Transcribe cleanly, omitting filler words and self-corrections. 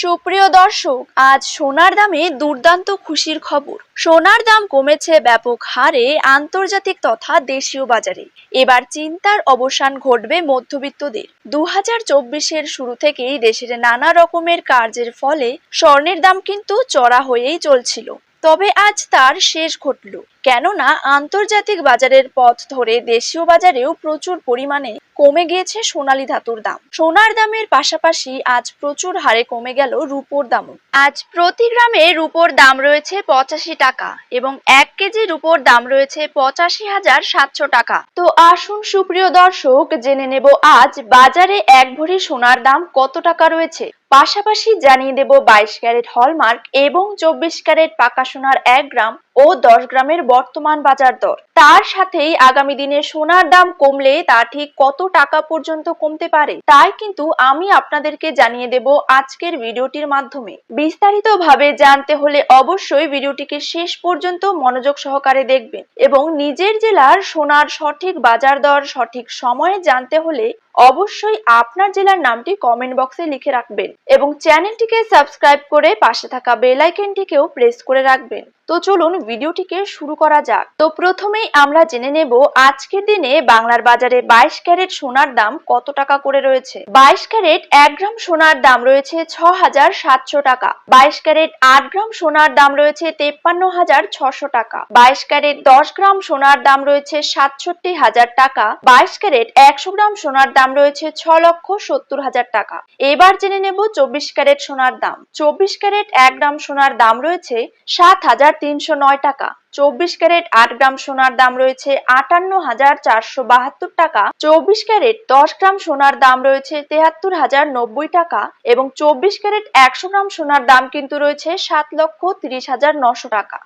সুপ্রিয় দর্শক, আজ সোনার দামে দুর্দান্ত খুশির খবর। সোনার দাম কমেছে ব্যাপক হারে আন্তর্জাতিক তথা দেশীয় বাজারে। এবার চিন্তার অবসান ঘটবে মধ্যবিত্তদের। 2024-এর শুরু থেকেই দেশের নানা রকমের কার্যের ফলে স্বর্ণের দাম কিন্তু চড়া হয়েই চলছিল। তবে আজ তার শেষ ঘটল, কেননা আন্তর্জাতিক বাজারের পথ ধরে দেশীয় বাজারেও প্রচুর পরিমাণে কমে গিয়েছে সোনালী ধাতুর দাম। সোনার দামের পাশাপাশি আজ প্রচুর হারে কমে গেল রূপোর দামও। আজ প্রতি গ্রামে রূপোর দাম রয়েছে 85 টাকা এবং 1 কেজি রূপোর দাম রয়েছে 85,700 টাকা। তো আসুন সুপ্রিয় দর্শক, জেনে নেব আজ বাজারে 1 ভরি সোনার দাম কত টাকা রয়েছে। পাশাপাশি জানিয়ে দেব 22 ক্যারেট হলমার্ক এবং 24 ক্যারেট পাকা সোনার 1 গ্রাম ও 10 গ্রামের বর্তমান বাজার দর। তার সাথেই আগামী দিনে সোনার দাম কমলে তা ঠিক কত টাকা পর্যন্ত কমতে পারে তাই কিন্তু আমি আপনাদেরকে জানিয়ে দেব আজকের ভিডিওটির মাধ্যমে। বিস্তারিতভাবে জানতে হলে অবশ্যই ভিডিওটিকে শেষ পর্যন্ত মনোযোগ সহকারে দেখবেন এবং নিজের জেলার সোনার সঠিক বাজার দর সঠিক সময়ে জানতে হলে অবশ্যই আপনার জেলার নামটি কমেন্ট বক্সে লিখে রাখবেন এবং চ্যানেলটিকে সাবস্ক্রাইব করে পাশে থাকা বেল আইকনটিকেও প্রেস করে রাখবেন। তো চলুন ভিডিওটিকে শুরু করা যাক। তো প্রথমেই আমরা জেনে নেব আজকের দিনে বাংলার বাজারে 22 ক্যারেট সোনার দাম কত টাকা করে রয়েছে। 22 ক্যারেট 1 গ্রাম সোনার দাম রয়েছে 6,700 টাকা। 22 ক্যারেট 8 গ্রাম সোনার দাম রয়েছে 53,600 টাকা। 22 ক্যারেট 10 গ্রাম সোনার দাম রয়েছে 67,000 টাকা। 22 ক্যারেট 100 গ্রাম সোনার দাম রয়েছে 6,70,000 টাকা। এবার জেনে নেব 24 ক্যারেট সোনার দাম। 24 ক্যারেট 1 গ্রাম সোনার দাম রয়েছে 7,309 টাকা। 24 ক্যারেট 8 গ্রাম সোনার দাম রয়েছে 58,472 টাকা। 24 ক্যারেট 10 গ্রাম সোনার দাম রয়েছে 73,090 টাকা এবং 24 ক্যারেট 100 গ্রাম সোনার দাম কিন্তু রয়েছে 7,30,900 টাকা।